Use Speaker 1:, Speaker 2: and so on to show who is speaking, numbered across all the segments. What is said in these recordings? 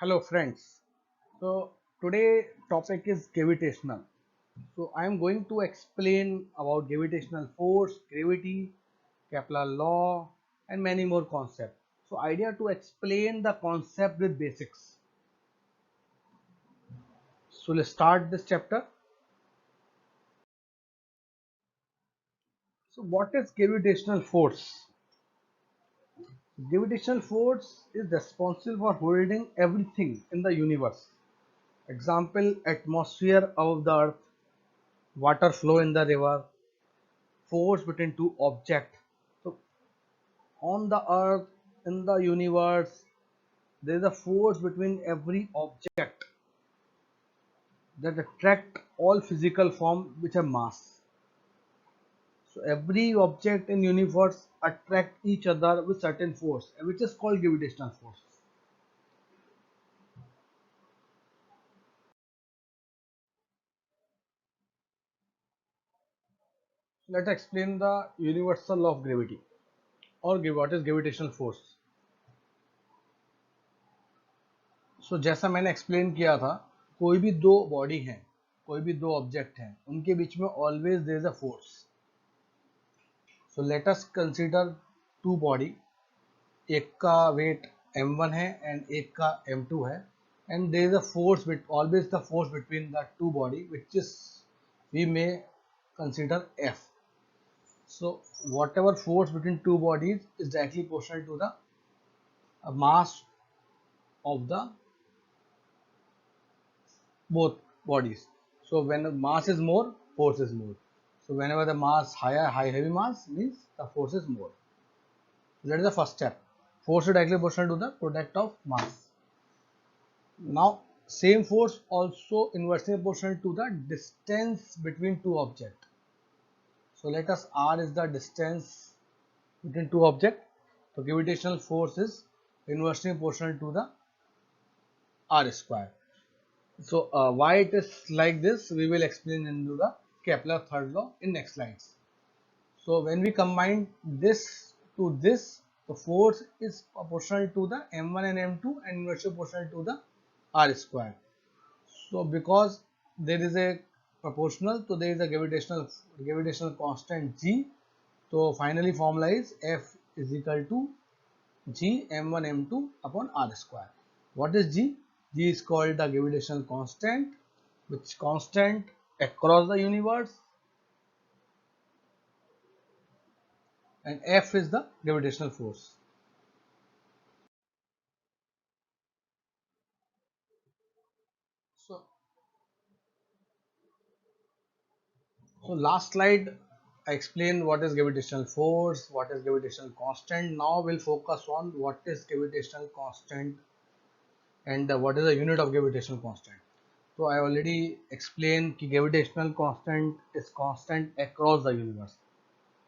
Speaker 1: Hello friends. So today topic is gravitational. So I am going to explain about gravitational force, gravity, Kepler law and many more concepts. So idea to explain the concept with basics. So let's start this chapter. So what is gravitational force? Gravitational force is responsible for holding everything in the universe. Example, atmosphere of the earth, water flow in the river, force between two objects. So on the earth, in the universe, there is a force between every object that attract all physical form which have mass. So every object in universe attract each other with certain force, which is called gravitational force. Let's explain the universal law of gravity or what is gravitational force. सो जैसा मैंने explain किया था, कोई भी दो body हैं, कोई भी दो ऑब्जेक्ट हैं, उनके बीच में always there is a force. So let us consider two body, एक का वेट m1 है एंड एक का m2 है, and there is a force with always the force between the two body which is we may consider F. So whatever force between two bodies is directly proportional to the mass of the both bodies. So when the mass is more, force is more. So whenever the mass higher, heavy mass means the force is more. That is the first step. Force is directly proportional to the product of mass. Now same force also inversely proportional to the distance between two objects. So let us R is the distance between two objects. So gravitational force is inversely proportional to the R square. So why it is like this, we will explain into the Kepler third law in next slides. So when we combine this to this, the force is proportional to the m1 and m2 and inversely proportional to the r square. So because there is a proportional, so there is a gravitational constant g. So finally formula is F is equal to g m1 m2 upon r square. What is g? G is called the gravitational constant, which constant across the universe, and F is the gravitational force. So, so last slide I explained what is gravitational force, what is gravitational constant. Now we'll focus on what is gravitational constant and what is the unit of gravitational constant. So I already explained that gravitational constant is constant across the universe.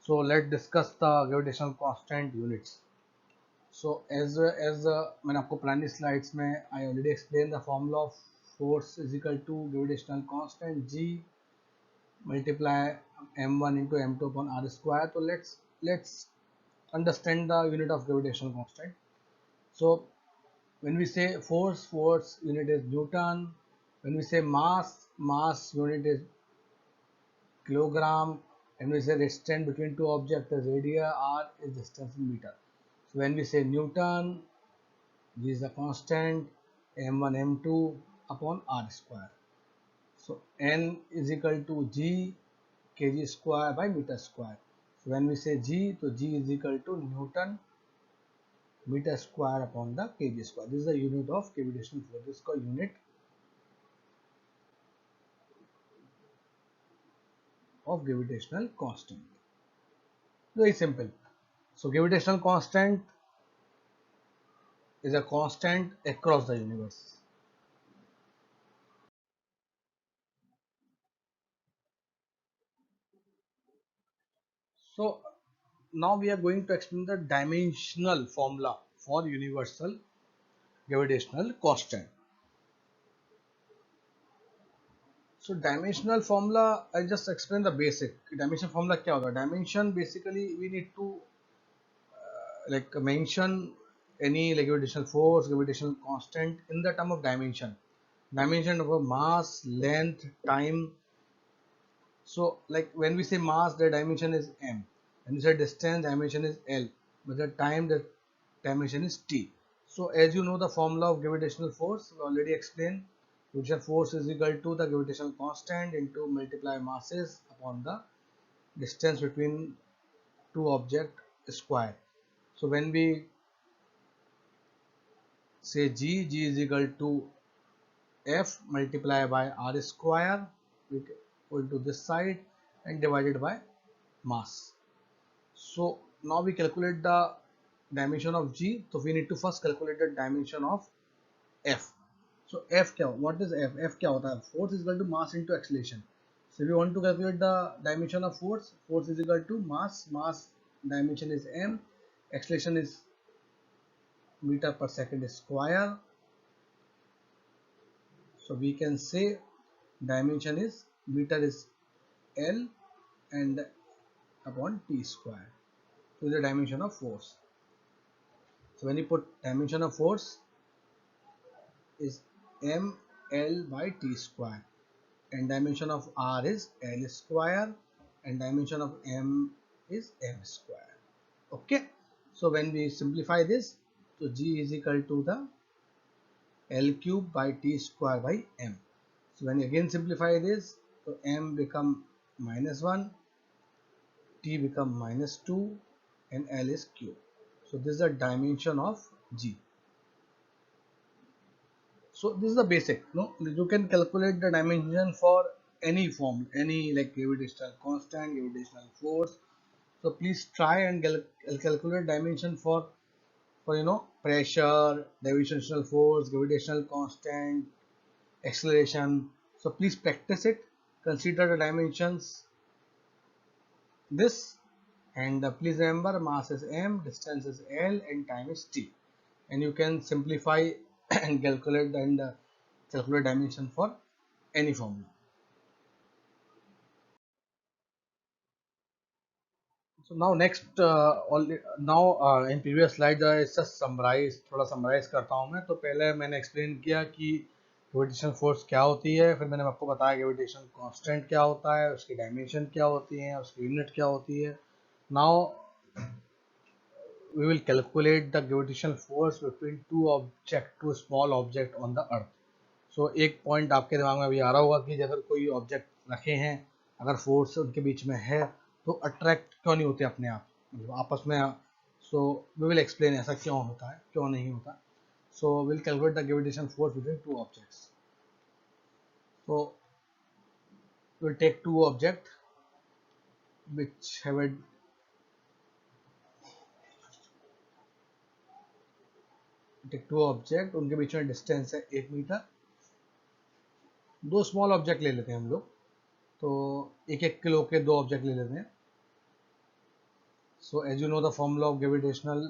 Speaker 1: So let's discuss the gravitational constant units. So as मैंने आपको पुरानी slides में I already explained the formula of force is equal to gravitational constant G multiply m1 into m2 upon r square. So let's understand the unit of gravitational constant. So when we say force, force unit is Newton. When we say mass, mass unit is kilogram. And we say distance between two objects is radii, r is distance in meter. So when we say Newton, G is the constant, m1 m2 upon r square. So n is equal to g kg square by meter square. So when we say g, so g is equal to Newton meter square upon the kg square. This is the unit of gravitational force. This is called unit of gravitational constant. Very simple. So gravitational constant is a constant across the universe. So now we are going to explain the dimensional formula for universal gravitational constant. So dimensional formula, I just explain the basic. Dimension formula क्या होगा? Dimension basically we need to like mention any like gravitational force, gravitational constant in the term of dimension. Dimension of a mass, length, time. So like when we say mass, the dimension is m. When we say distance, dimension is l. But the time, the dimension is t. So as you know the formula of gravitational force, we already explained. Gravitational force is equal to the gravitational constant into multiply masses upon the distance between two object square. So when we say g is equal to f multiplied by r square equal to this side and divided by mass. So now we calculate the dimension of g. So we need to first calculate the dimension of f. So f क्या what is f? F क्या होता है? Force is equal to mass into acceleration. So if you want to calculate the dimension of force, force is equal to mass dimension is m, acceleration is meter per second square. So we can say dimension is meter is L and upon t square. So the dimension of force. So when you put dimension of force is m L by t square, and dimension of r is L square, and dimension of m is m square. Okay. So when we simplify this, so g is equal to the L cube by t square by m. So when you again simplify this, so m become -1, t become -2, and L is cube. So this is the dimension of G. So this is the basic. No, you can calculate the dimension for any form, any like gravitational constant, gravitational force. So please try and calculate dimension for pressure, gravitational force, gravitational constant, acceleration. So please practice it. Consider the dimensions this, and please remember mass is m, distance is l, and time is t. And you can simplify and calculate dimension for any formula. So now next in previous slide just summarize करता हूँ मैं. तो पहले मैंने explain किया कि gravitation force क्या होती है, फिर मैंने आपको बताया ग्रेविटेशन कांस्टेंट क्या होता है, उसकी डायमेंशन क्या होती है, उसकी यूनिट क्या होती है. Now we will calculate the gravitational force between two small object on the earth. So एक पॉइंट आपके दिमाग में अभी आ रहा होगा कि अगर कोई ऑब्जेक्ट रखे हैं, अगर फोर्स उनके बीच में है तो अट्रैक्ट क्यों नहीं होते अपने आप, मतलब आपस में. सो वी विल एक्सप्लेन ऐसा क्यों होता है, क्यों नहीं होता. So will calculate the gravitation force between two objects. So will take two object which have two object, उनके बीच में डिस्टेंस है 1 मीटर. दो स्मॉल ऑब्जेक्ट ले लेते हैं हम लोग, तो 1-1 किलो के दो ऑब्जेक्ट ले लेते हैं. So as you know the formula of gravitational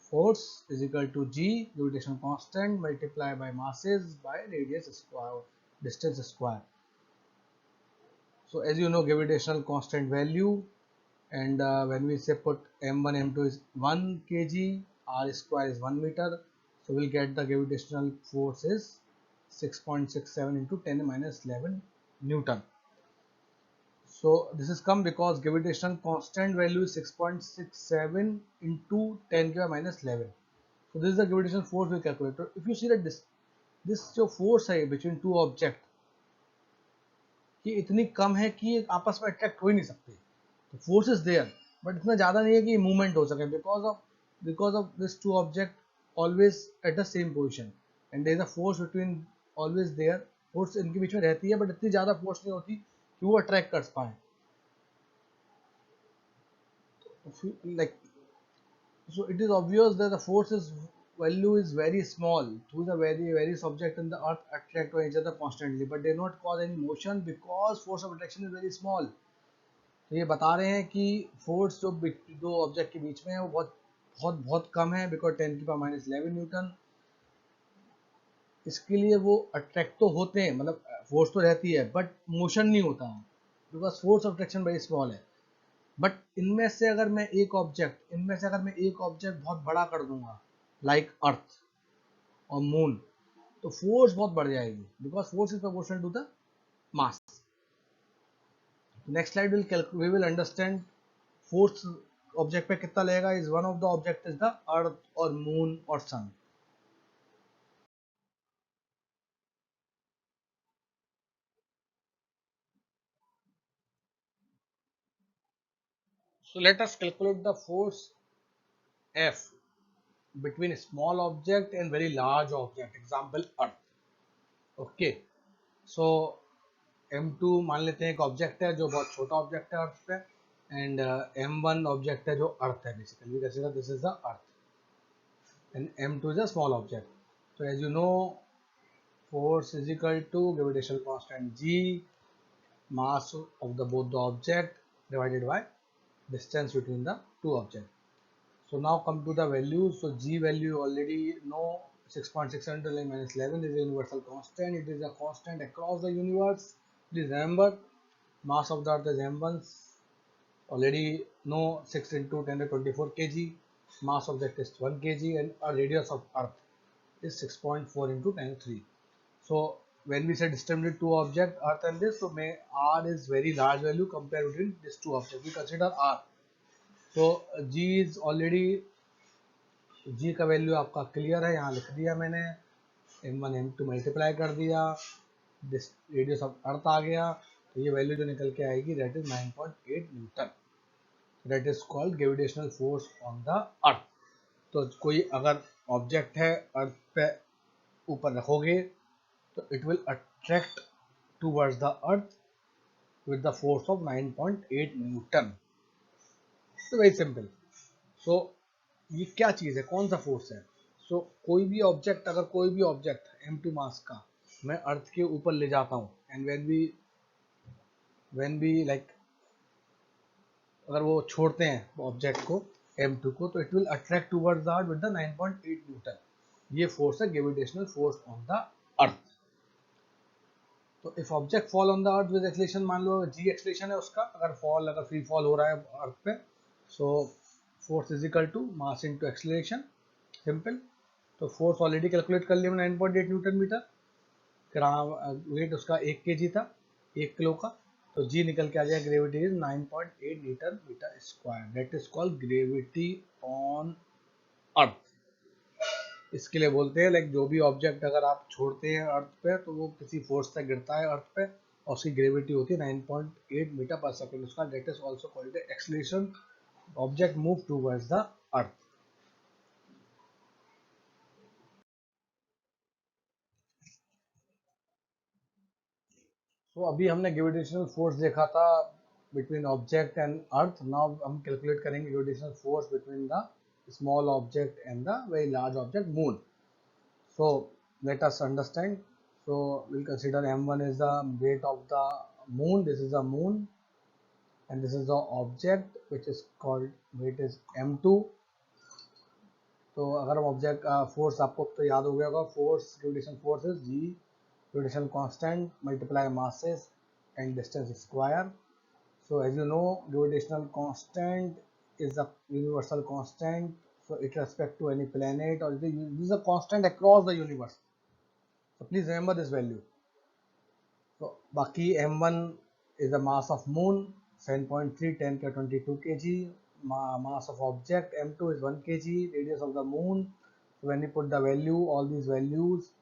Speaker 1: force is equal to g, gravitational constant, multiplied by masses by radius square, distance square. So as you know gravitational constant value, and when we say put m1 m2 is 1 kg, r square is 1 meter, so we'll get the gravitational force is 6.67 into 10 minus 11 Newton. So this is come because gravitational constant value is 6.67 into 10 to the minus 11. So this is the gravitational force we calculate. So if you see that this जो force है between two object, ये इतनी कम है कि ये आपस में attract हो ही नहीं सकते. तो force is there, but इतना ज़्यादा नहीं है कि मूवमेंट हो सके because of this two object always at the same position, and there is a force between always there. force इनके बीच में रहती है, but इतनी ज़्यादा force नहीं होती कि वो अट्रैक्ट कर पाए. Like, so it is obvious that the force's value is very small. Through the various objects in the earth attract to each other constantly, but they not cause any motion because force of attraction is very small. तो ये बता रहे हैं कि force जो दो object के बीच में है वो बहुत बहुत बहुत कम है, बिकॉज 10 की पावर माइनस 11 न्यूटन. इसके लिए वो अट्रैक्ट तो होते हैं, मतलब फोर्स तो रहती है बट मोशन नहीं होता है because force of attraction very small है. बट इनमें से अगर मैं एक ऑब्जेक्ट बहुत बड़ा कर दूंगा, लाइक अर्थ और मून, तो फोर्स बहुत बढ़ जाएगी, because force is proportional to the mass. Next slide we will understand force object पे कितना लगेगा. Is one of the object is the earth और मून और सन. So let us calculate the force F between a small object and very large object. Example Earth. Okay. So M2 मान लेते हैं एक object है जो बहुत छोटा ऑब्जेक्ट है अर्थ पे, एंड M1 ऑब्जेक्ट है जो अर्थ है. Basically consider this is the earth and M2 is a small object. So as you know, force is equal to gravitational constant G, mass of the both the object divided by distance between the two objects. So now come to the values. So G value already know, 6.6 minus 11 is a universal constant. It is a constant across the universe. Please remember, mass of the earth is m1, already know, 6 into 10 to 24 kg. Mass object is 1 kg and a radius of earth is 6.4 into 10 to 3. So when we say distance between two objects, earth and this, so may r is very large value compared between these two objects. We consider r. So G is already, G का value आपका clear है, यहाँ लिख दिया मैंने, m1 m2 multiply कर दिया, radius of earth आ गया, तो ये वैल्यू जो निकल के आएगी that is 9.8 Newton. That is called gravitational force on the earth. तो कोई अगर ऑब्जेक्ट है अर्थ पे ऊपर रखोगे तो it will attract towards the earth with the force of 9.8 Newton. तो वेरी सिंपल. सो ये क्या चीज़ है, कौन सा फोर्स है. सो कोई भी ऑब्जेक्ट, अगर कोई भी ऑब्जेक्ट m2 मास का मैं अर्थ के ऊपर ले जाता हूँ, एंड व्हेन वी लाइक अगर वो छोड़ते हैं ऑब्जेक्ट को m2 को, तो it will attract towards the earth with the 9.8 newton. ये फोर्स है gravitational force on the earth. तो if object fall on the earth with acceleration, मान लो जी एक्सेलरेशन है उसका, अगर फ्री फॉल हो रहा है अर्थ पे, so force is equal to mass into acceleration. Simple. तो फोर्स ऑलरेडी कैलकुलेट कर लिया 9.8 न्यूटन मीटर. वेट उसका 1 kg था, 1 किलो का, तो जी निकल के आ जाएगा, gravity is 9.8 newton metre square. That is called gravity on earth. इसके लिए बोलते हैं लाइक जो भी ऑब्जेक्ट अगर आप छोड़ते हैं अर्थ पे तो वो किसी फोर्स से गिरता है अर्थ पे और उसकी ग्रेविटी होती है 9.8 मीटर पर सेकेंड. उसका that is also called acceleration. Object move towards the earth. तो अभी हमने ग्रेविटेशनल फोर्स देखा था between object and earth. Now हम कैलकुलेट करेंगे gravitational force between the small object and the very large object moon. So let us understand. So we'll consider m1 is the weight of the moon. This is the moon, and this is the object which is called weight is m2. तो अगर हम object force, आपको तो याद हो गया होगा, force gravitation force is G gravitation constant multiply masses and distance square. So as you know, gravitational constant is a universal constant. So it respect to any planet, or this is a constant across the universe. So please remember this value. So बाकी m1 is the mass of moon 7.3 10 का 22 kg. Mass of object m2 is 1 kg. Radius of the moon. So when you put the value, all these values,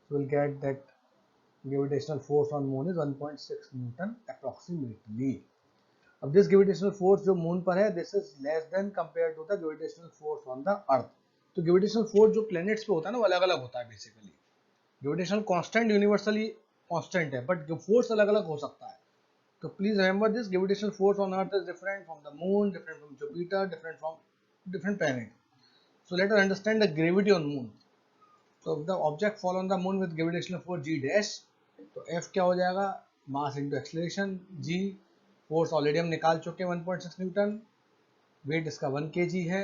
Speaker 1: you will get that gravitational force on moon is 1.6 Newton approximately. अब this gravitational force जो moon पर है, this is less than compare to the gravitational force on the earth. तो gravitational force जो planets पे होता है ना, वो अलग अलग होता है basically. Gravitational constant universally constant है, बट फोर्स अलग अलग हो सकता है. तो please remember this, gravitational force on earth is different from the moon, different from Jupiter, different from different planet. So let us understand the gravity on moon. तो the object fall on the moon with gravitational force G dash, तो F क्या हो जाएगा, mass into acceleration. G force already हम निकाल चुके हैं 1.6 Newton. Wait इसका 1 kg है.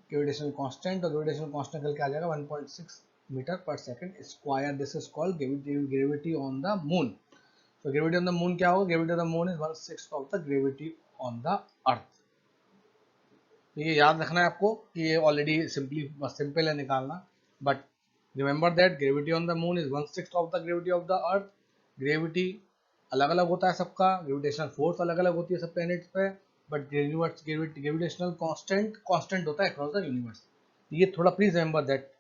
Speaker 1: ग्रेविटेशनल कांस्टेंट, और ग्रेविटेशनल कांस्टेंट करके आ जाएगा 1.6 मीटर पर second square. This is called gravity on the moon. तो ग्रेविटी ऑन द मून क्या होगा, gravity on the moon is 1/6 of the gravity on the अर्थ. ये याद रखना है आपको कि ये ऑलरेडी सिंपल है निकालना, but remember that gravity on the moon is 1/6 of the gravity of the earth. Gravity अलग अलग होता है सबका, ग्रेविटेशनल फोर्स अलग अलग होती है सब प्लैनेट्स पे, बट यूनिवर्स ग्रेविटेशनल कांस्टेंट होता है अक्रॉस द यूनिवर्स। ये थोड़ा प्लीज रिमेंबर दैट